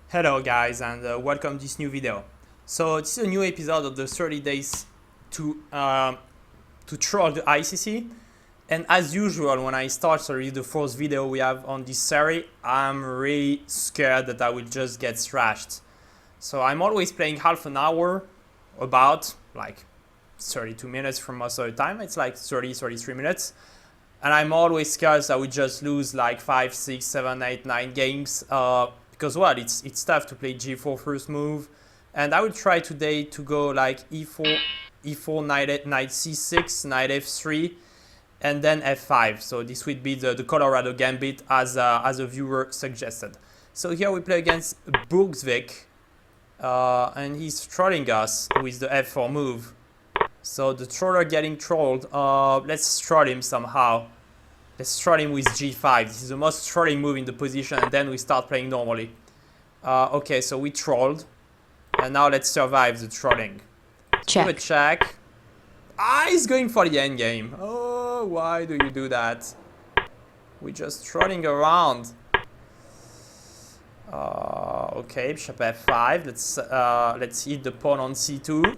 Hello guys, and welcome to this new video. So this is a new episode of the 30 days to troll the ICC. And as usual, when I start the first video we have on this series, I'm really scared that I will just get thrashed. So I'm always playing half an hour, about like 32 minutes for most of the time. It's like 33 minutes. And I'm always scared that I would just lose like 5, 6, 7, 8, 9 games. Because well, it's tough to play G4 first move, and I will try today to go like E4, knight C6, knight F3, and then F5. So this would be the Colorado Gambit as a viewer suggested. So here we play against Brugsvik, and he's trolling us with the F4 move. So the troller getting trolled. Let's troll him somehow. Let's troll him with G5. This is the most trolling move in the position, and then we start playing normally. Okay, so we trolled, and now let's survive the trolling. Check. Give a check. He's going for the endgame. Oh, why do you do that? We're just trolling around. Okay, bishop F5. Let's hit the pawn on C2.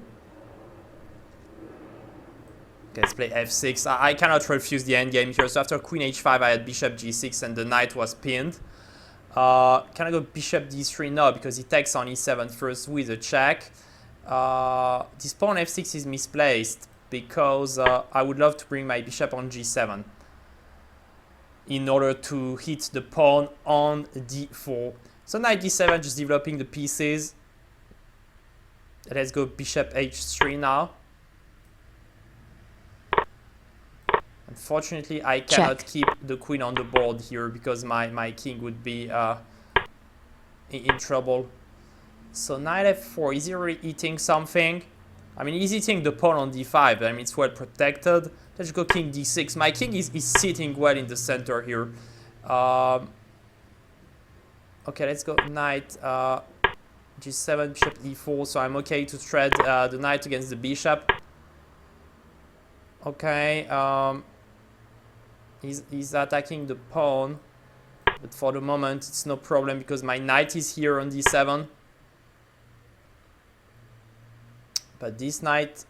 Let's play F6. I cannot refuse the endgame here. So after Queen H5, I had Bishop G6 and the knight was pinned. Can I go Bishop D3? No, because he takes on E7 first with a check. This pawn F6 is misplaced because I would love to bring my bishop on G7 in order to hit the pawn on D4. So knight D7, just developing the pieces. Let's go Bishop H3 now. Unfortunately, I cannot keep the queen on the board here because my king would be in trouble. So knight F4, is he really eating something? I mean, he's eating the pawn on D5. I mean, it's well protected. Let's go King D6. My king is sitting well in the center here. Okay, let's go knight G7, bishop E4. So I'm okay to thread the knight against the bishop. Okay. He's attacking the pawn, but for the moment it's no problem because my knight is here on D7. But this knight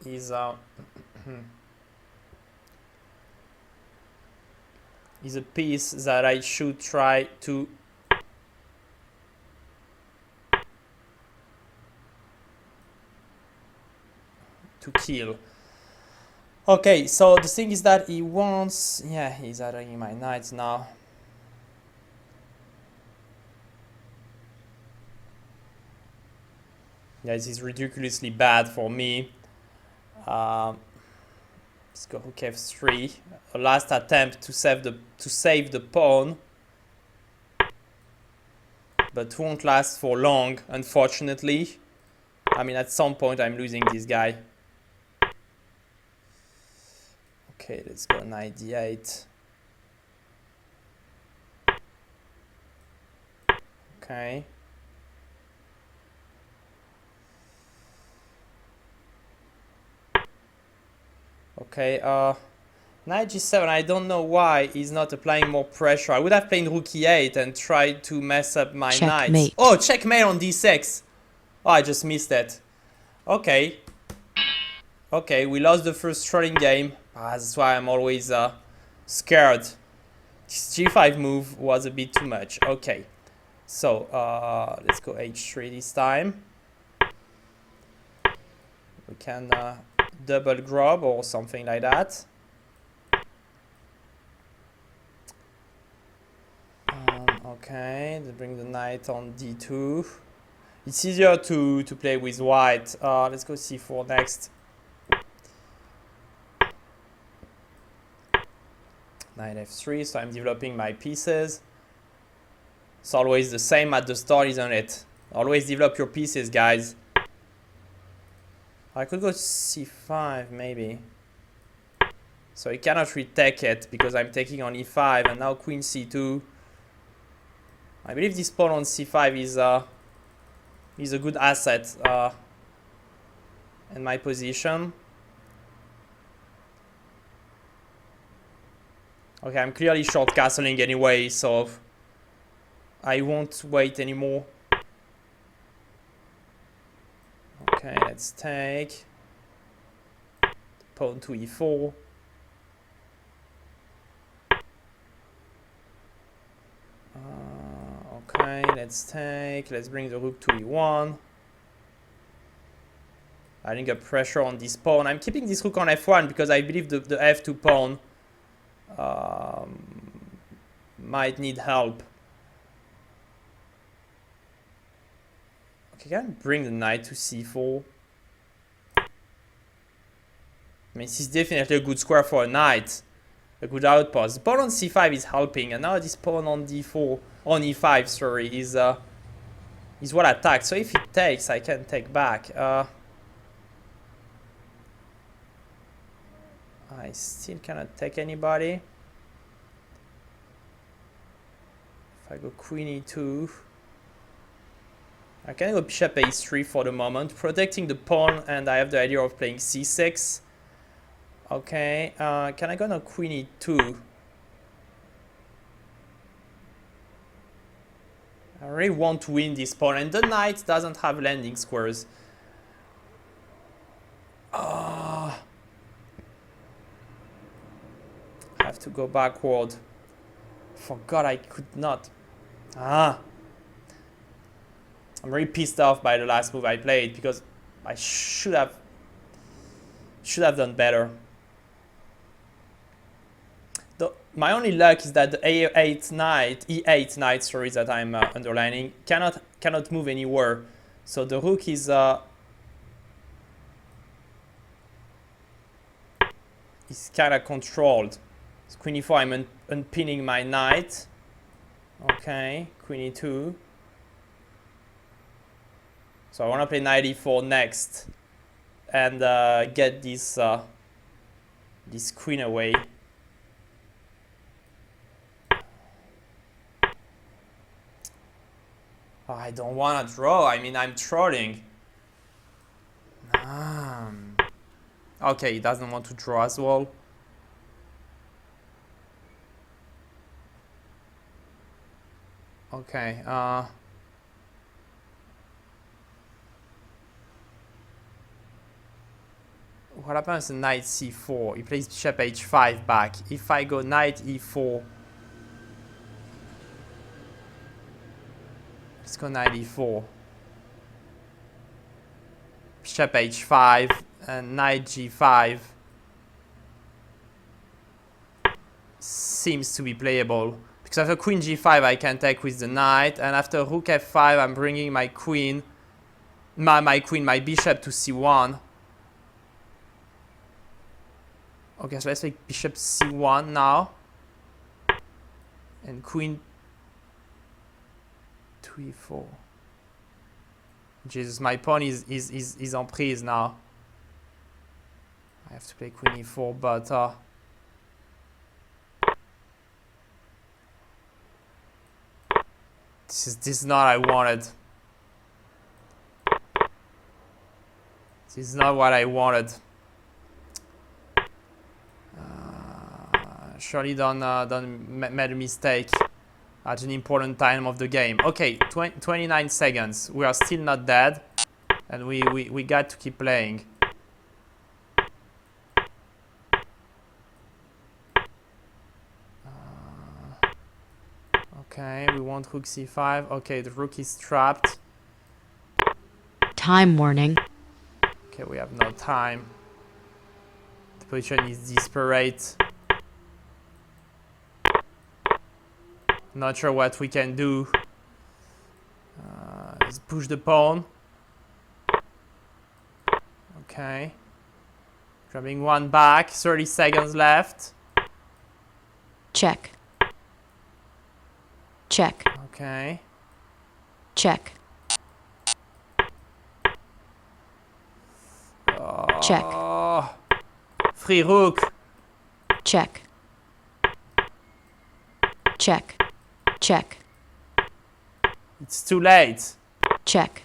is is a piece that I should try to kill. Okay, so the thing is that he wants... Yeah, he's attacking my knights now. Yeah, this is ridiculously bad for me. Let's go Rook F3. A last attempt to save the pawn. But won't last for long, unfortunately. I mean, at some point I'm losing this guy. Okay, let's go knight D8. Okay. Okay, knight G7, I don't know why he's not applying more pressure. I would have played Rook E8 and tried to mess up my knights. Oh, checkmate on D6. Oh, I just missed that. Okay. Okay, we lost the first trolling game. That's why I'm always scared. This G5 move was a bit too much. Okay, so let's go H3 this time. We can double grob or something like that. Okay, they bring the knight on D2. It's easier to play with white. Let's go C4 next. Knight F3, so I'm developing my pieces. It's always the same at the start, isn't it? Always develop your pieces, guys. I could go C5, maybe. So he cannot retake it because I'm taking on E5, and now Queen C2. I believe this pawn on C5 is a good asset in my position. Okay, I'm clearly short castling anyway, so I won't wait anymore. Okay, let's take pawn to e4. Okay, let's bring the rook to e1. Adding a pressure on this pawn. I'm keeping this rook on f1 because I believe the f2 pawn might need help. Okay, can I bring the knight to c4? I mean, this is definitely a good square for a knight. A good outpost. The pawn on c5 is helping, and now this pawn on d4, on e5, sorry, is well attacked. So if it takes, I can take back. I still cannot take anybody. If I go queen e2, I can go bishop a3 for the moment, protecting the pawn, and I have the idea of playing c6. Okay, can I go now queen e2? I really want to win this pawn, and the knight doesn't have landing squares. I have to go backward. Forgot I could not. I'm really pissed off by the last move I played because I should have done better. My only luck is that the E8 knight, sorry, that I'm underlining cannot move anywhere. So the rook is kind of controlled. So queen e4, I'm unpinning my knight. Okay, queen e2. So I want to play knight e4 next and get this queen away. Oh, I don't want to draw. I mean, I'm trolling. Okay, he doesn't want to draw as well. Okay. What happens to knight c4? He plays bishop h5 back. If I go knight e4, let's go knight e4. Bishop h5 and knight g5 seems to be playable. Because after queen g5 I can take with the knight, and after rook f5 I'm bringing my queen, my bishop to c1. Okay, so let's take bishop c1 now. And queen to e4. Jesus, my pawn is en prise now. I have to play queen e4, but this is not what I wanted. This is not what I wanted. Surely don't made a mistake at an important time of the game. Okay, 29 seconds. We are still not dead, and we got to keep playing. Okay, we want rook c5. Okay, the rook is trapped. Time warning. Okay, we have no time. The position is desperate. Not sure what we can do. Let's push the pawn. Okay. Grabbing one back. 30 seconds left. Check. Check. Okay. Check. Check. Free rook. Check. Check. Check. It's too late. Check.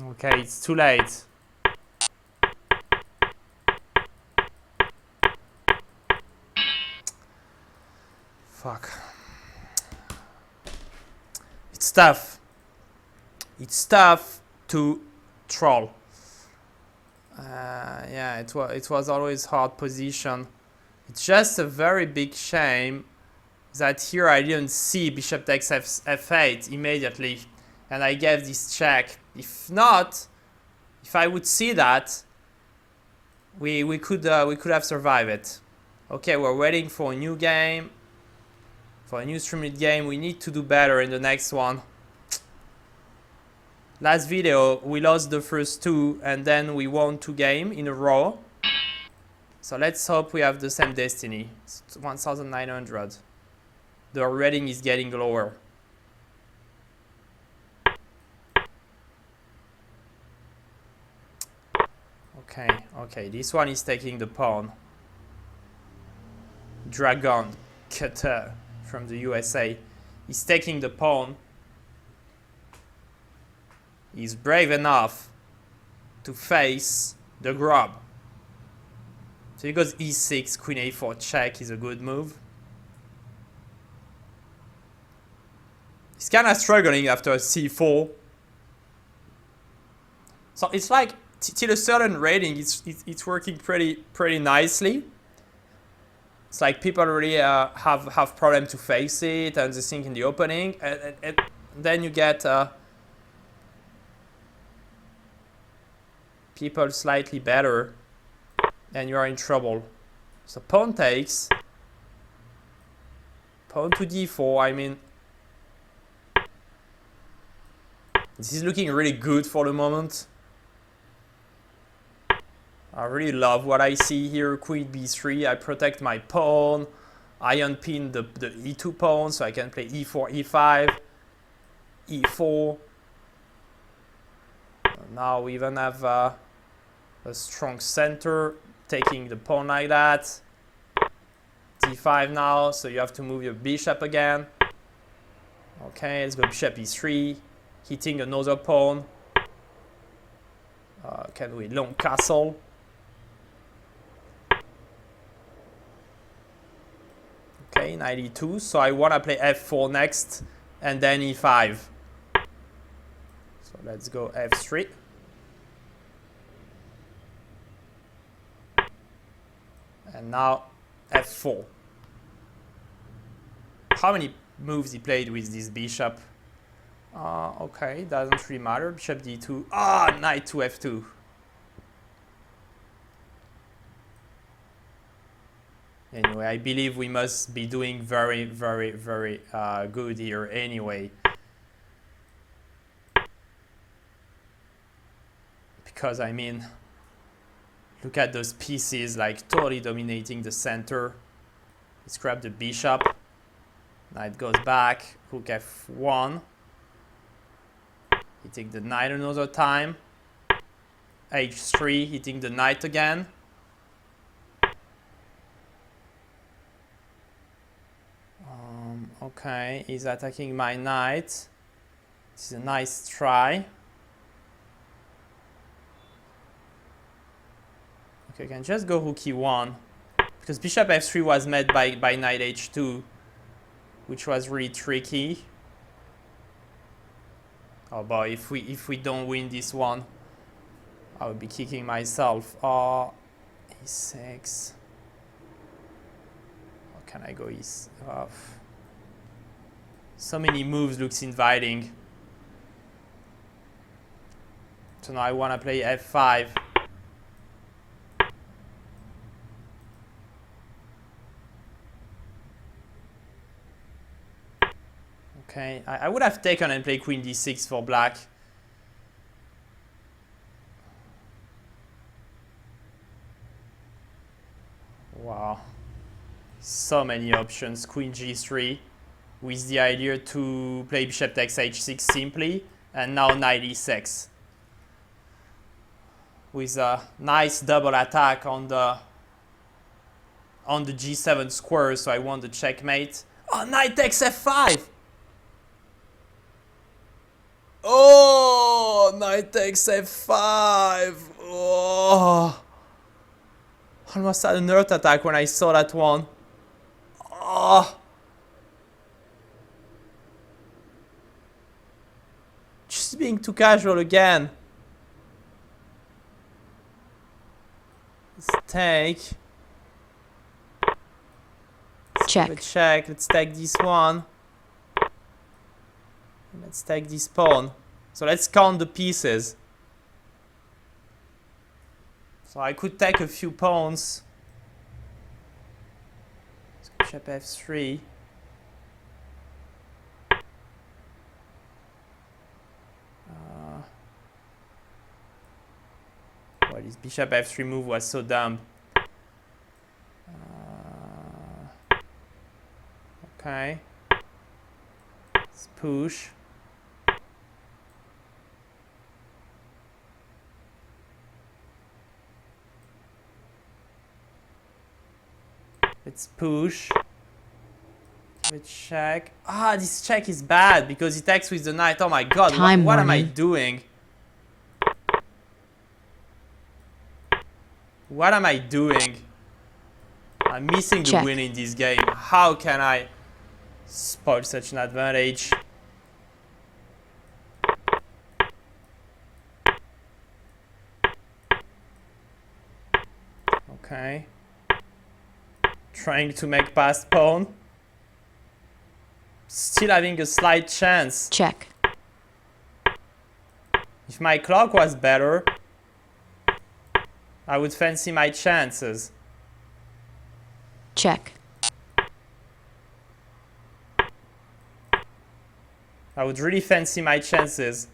Okay, it's too late. Fuck. It's tough. It's tough to troll. Yeah, it was always hard position. It's just a very big shame that here I didn't see bishop takes f8 immediately, and I gave this check. If not, if I would see that, we could have survived it. Okay, we're waiting for a new game, for a new streamed game. We need to do better in the next one. Last video we lost the first two and then we won 2 games in a row. So let's hope we have the same destiny. It's 1900. The rating is getting lower. Okay, this one is taking the pawn. Dragon Cutter from the USA is taking the pawn. He's brave enough to face the grob. So he goes e6, queen a4 check is a good move. He's kind of struggling after c4. So it's like till a certain rating, it's working pretty nicely. It's like people really have problem to face it and they think in the opening, and then you get people slightly better, and you are in trouble. So pawn takes, pawn to d4. I mean, this is looking really good for the moment. I really love what I see here. Queen b3. I protect my pawn. I unpin the e2 pawn so I can play e4, e5, e4. Now we even have a strong center, taking the pawn like that. d5 now, so you have to move your bishop again. Okay, let's go bishop e3, hitting another pawn. Can we long castle? Okay, knight e2, so I want to play f4 next, and then e5. So let's go f3. And now f4. How many moves he played with this bishop? Okay, doesn't really matter. Bishop d2. Knight to f2. Anyway, I believe we must be doing very good here anyway. Because, I mean, look at those pieces, like totally dominating the center. Let's grab the bishop. Knight goes back. Rook f1. Hitting the knight another time. h3, hitting the knight again. Okay, he's attacking my knight. This is a nice try. Okay, I can just go rook e1, because bishop f3 was met by knight h2, which was really tricky. Oh boy, if we don't win this one, I would be kicking myself. e6. How can I go e6? So many moves looks inviting. So now I want to play f5. Okay, I would have taken and played queen d6 for black. Wow. So many options. Queen g3 with the idea to play bishop takes h6 simply, and now knight e6 with a nice double attack on the g7 square, so I won the checkmate. Knight takes f5. Oh, knight takes f5. Oh, almost had an heart attack when I saw that one. Oh, just being too casual again. Let's take. Check. Give a check. Let's take this one. And let's take this pawn. So let's count the pieces. So I could take a few pawns. Bishop f3. Well, this bishop f3 move was so dumb. Okay. Let's push. Let's push. Let's check. Ah, this check is bad because he takes with the knight. Oh my god, what am I doing? What am I doing? I'm missing the win in this game. How can I spoil such an advantage? Okay. Trying to make past pawn. Still having a slight chance. Check. If my clock was better, I would fancy my chances. Check. I would really fancy my chances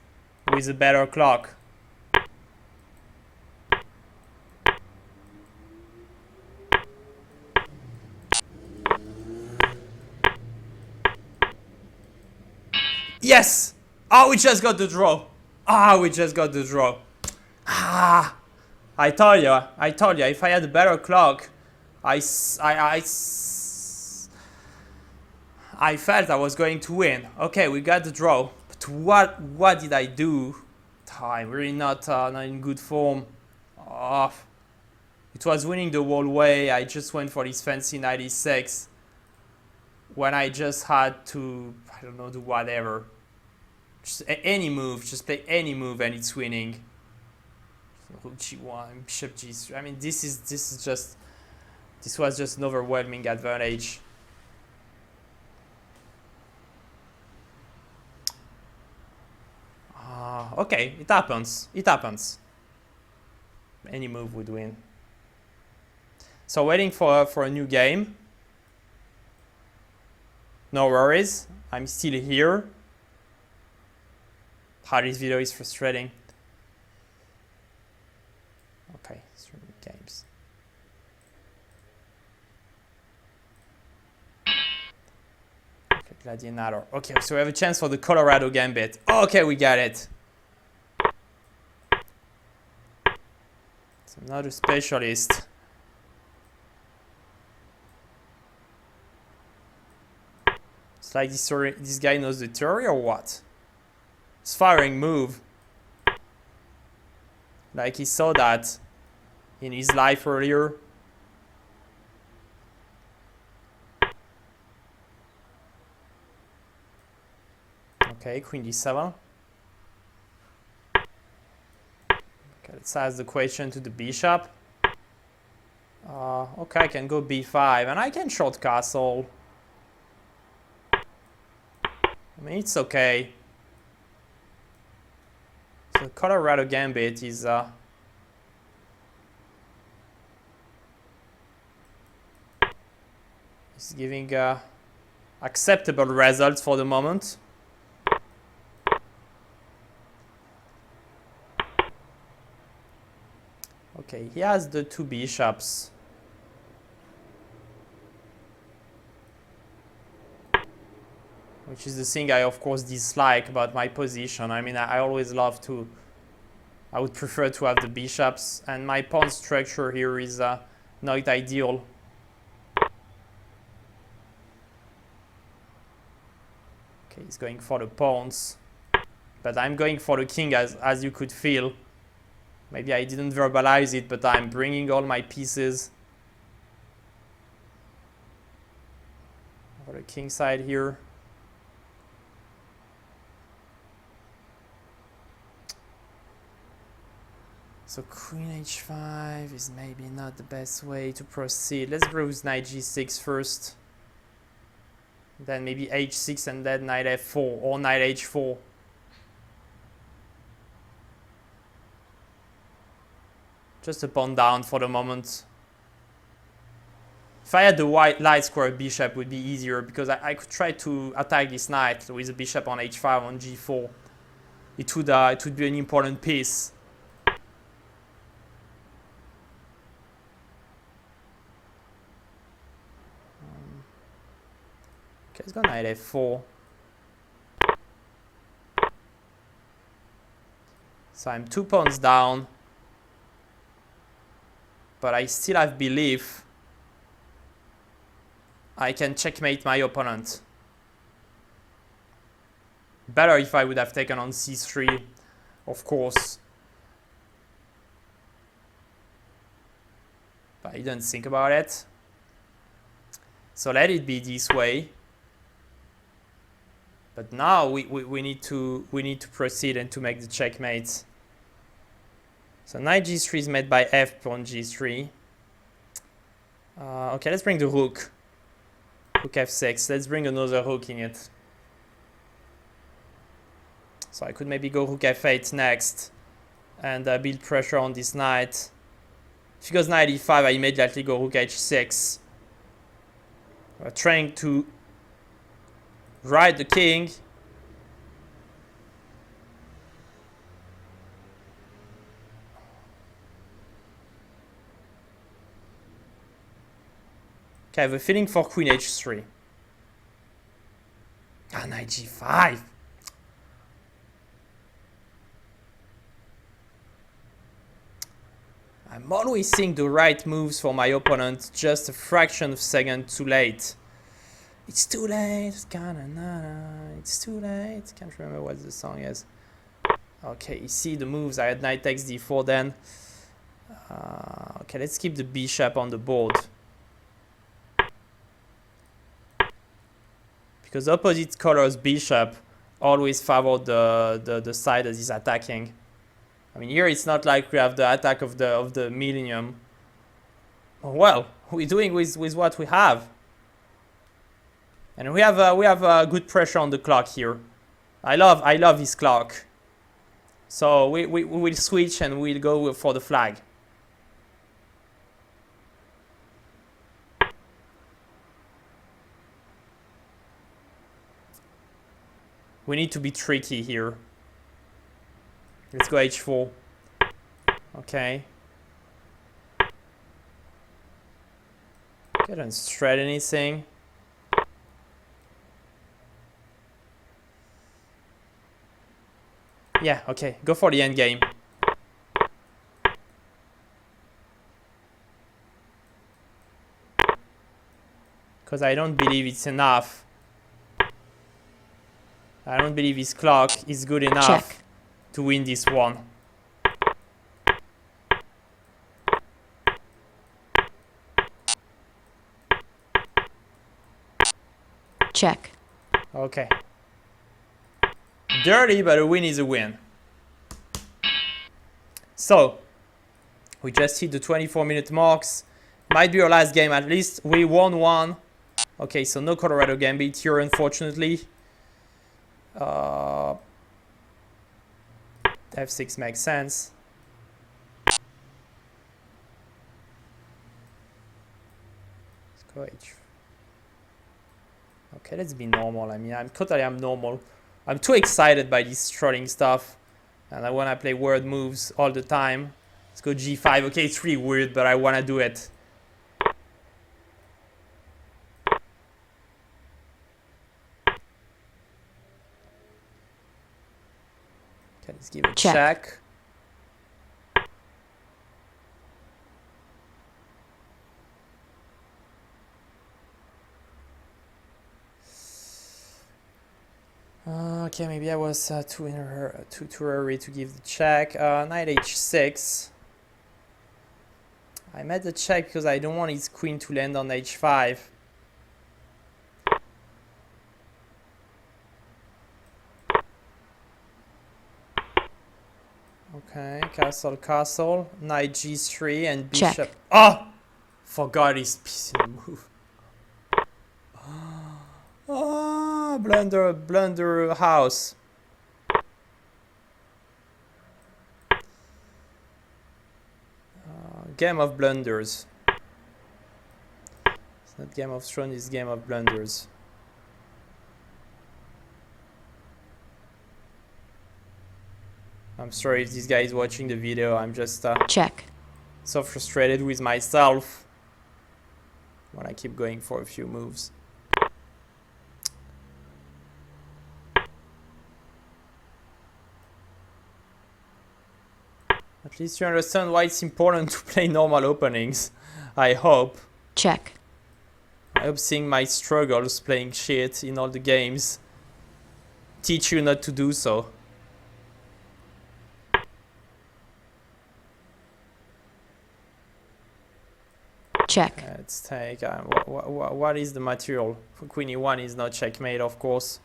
with a better clock. Yes! Oh, we just got the draw. Ah, we just got the draw. Ah, I told you, if I had a better clock, I felt I was going to win. Okay, we got the draw. But what did I do? Oh, I'm really not in good form. Oh, it was winning the whole way. I just went for this fancy 96 when I just had to, I don't know, do whatever. Just any move, just play any move and it's winning. Rook g1, bishop g3. I mean, this was just an overwhelming advantage. Okay, it happens. It happens. Any move would win. So waiting for a new game. No worries, I'm still here. This video is frustrating. Okay, 3 games. Okay, Gladiator. Okay, so we have a chance for the Colorado Gambit. Okay, we got it. So another specialist. It's like this guy knows the theory or what? It's firing move. Like he saw that in his life earlier. Okay, queen d7. Okay, let's ask the question to the bishop. Okay, I can go b5 and I can short castle. I mean, it's okay. So Colorado Gambit is giving acceptable results for the moment. Okay, he has the 2 bishops. Which is the thing I of course dislike about my position. I mean, I always love to, I would prefer to have the bishops, and my pawn structure here is not ideal. Okay, he's going for the pawns. But I'm going for the king, as you could feel. Maybe I didn't verbalize it, but I'm bringing all my pieces for the king side here. So queen h5 is maybe not the best way to proceed. Let's go with knight g6 first. Then maybe h6 and then knight f4 or knight h4. Just a pawn down for the moment. If I had the white light square bishop, it would be easier because I could try to attack this knight with a bishop on h5 on g4. It would be an important piece. Okay, let's go knight f4. So I'm 2 pawns down, but I still have belief I can checkmate my opponent. Better if I would have taken on c3, of course. But I didn't think about it. So let it be this way. But now we need to proceed and to make the checkmate. So knight g3 is made by f pawn g3. Okay, let's bring the rook. Rook f6. Let's bring another rook in it. So I could maybe go rook f8 next and build pressure on this knight. If he goes knight e5, I immediately go rook h6. Trying to ride the king. Okay, I have a feeling for queen h3. Ah, knight g5. I'm always seeing the right moves for my opponent, just a fraction of a second too late. It's too late, it's too late. Can't remember what the song is. Okay, you see the moves. I had knight takes d4 then. Okay, let's keep the bishop on the board. Because opposite colors bishop always favor the side that is attacking. I mean, here it's not like we have the attack of the millennium. Well, we're doing with what we have. And we have good pressure on the clock here. I love this clock. So we will switch and we'll go for the flag. We need to be tricky here. Let's go h4. Okay. Okay, don't thread anything. Yeah, okay, go for the end game. Because I don't believe it's enough. I don't believe his clock is good enough Check. to win this one. Check. Okay. Dirty, but a win is a win. So, we just hit the 24-minute marks. Might be our last game at least. We won one. Okay, so no Colorado Gambit here, unfortunately. F6 makes sense. Let's go H. Okay, let's be normal. I mean, I'm normal. I'm too excited by this strolling stuff. And I want to play weird moves all the time. Let's go G5. Okay, it's really weird, but I want to do it. Okay, let's give it a check. Okay, maybe I was too early to give the check. Knight h6. I made the check because I don't want his queen to land on h5. Okay, castle, castle. Knight g3 and bishop. Check. Oh! Forgot his piece in the move. Ah, blunder house. Game of blunders. It's not Game of Thrones, it's Game of blunders. I'm sorry if this guy is watching the video. I'm just Check. so frustrated with myself when I keep going for a few moves. At least you understand why it's important to play normal openings. I hope. Check. I hope seeing my struggles playing shit in all the games teach you not to do so. Check. Let's take. What is the material? For Queen e1 is not checkmate, of course.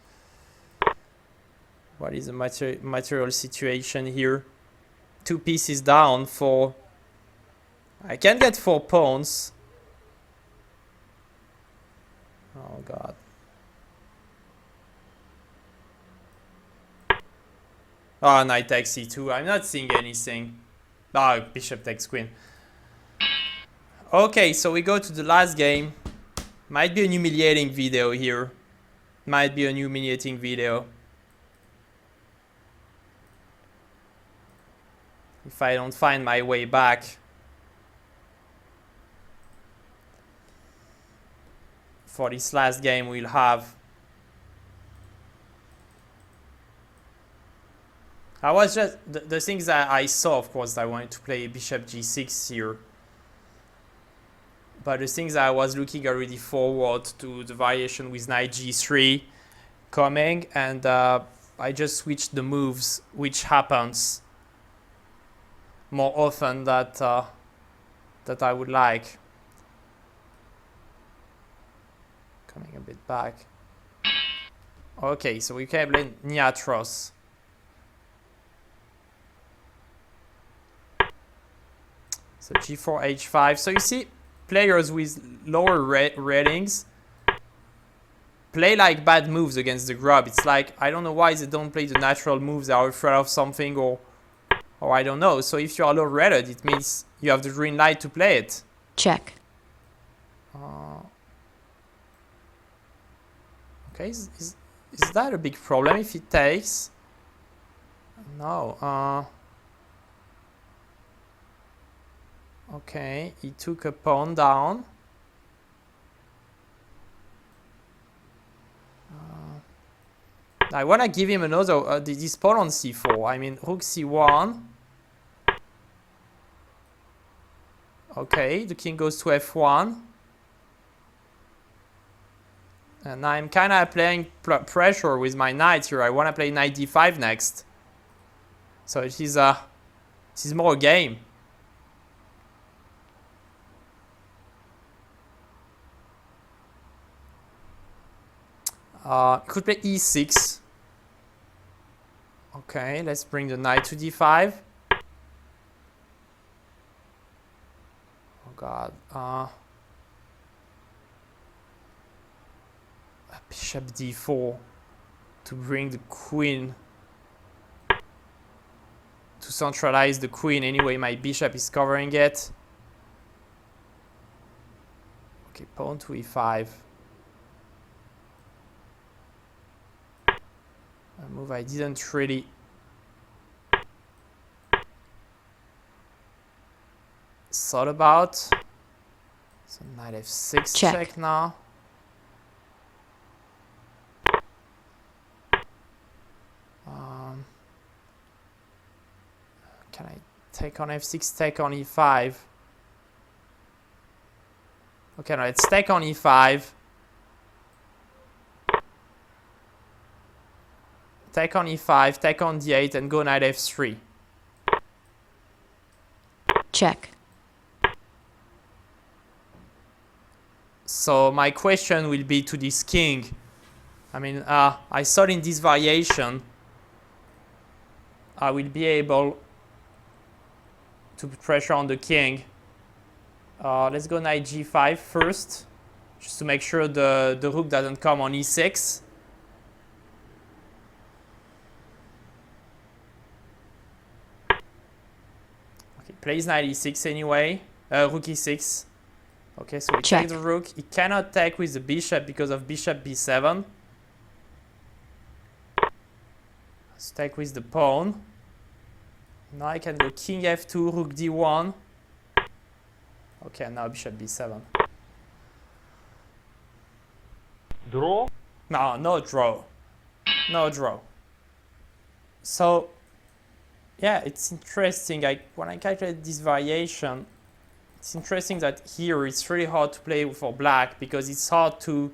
What is the material situation here? 2 pieces down for. I can get 4 pawns. Oh god. Oh, knight takes c2. I'm not seeing anything. Ah, bishop takes queen. Okay, so we go to the last game. Might be a humiliating video here. Might be a humiliating video. If I don't find my way back. For this last game we'll have. I was just, the things that I saw, of course, I wanted to play bishop g6 here. But the things I was looking already forward to the variation with knight g3 coming, and I just switched the moves, which happens more often that I would like. Coming a bit back. Okay, so we can play Niatros. So g4, h5. So you see, players with lower ratings play like bad moves against the grob. It's like, I don't know why they don't play the natural moves. They are afraid of something, or I don't know. So if you are low rated, it means you have the green light to play it. Check. Okay, is that a big problem if he takes? No. Okay, he took a pawn down. I want to give him another, this pawn on c4. I mean, rook c1. Okay, the king goes to f1. And I'm kind of applying pressure with my knight here. I want to play knight d5 next. So it is more a game. Could play e6. Okay, let's bring the knight to d5. Oh god. Bishop d4 to bring the queen, to centralize the queen. Anyway, my bishop is covering it. Okay, pawn to e5. A move I didn't really thought about. So knight f6 check now. Can I take on f6, take on e5? Okay, now let's take on e5. take on e5, take on d8, and go knight f3. Check. So my question will be to this king. I mean, I thought in this variation I will be able to put pressure on the king. Let's go knight g5 first, just to make sure the rook doesn't come on e6. Okay, plays knight e6 anyway, rook e6. Okay, so we Check. take the rook. He cannot take with the bishop because of bishop b7. Let's take with the pawn. Now I can go king f2, rook d1. Okay, now bishop b7. Draw? No, no draw. No draw. So, yeah, it's interesting. When I calculate this variation, it's interesting that here it's really hard to play for black because it's hard to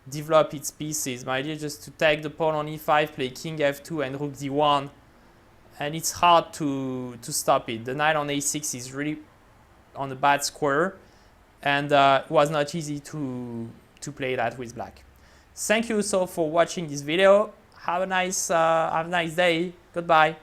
develop its pieces. My idea is just to take the pawn on e5, play king f2 and rook d1, and it's hard to stop it. The knight on a6 is really on a bad square, and it was not easy to play that with black. Thank you so for watching this video. Have a nice day. Goodbye.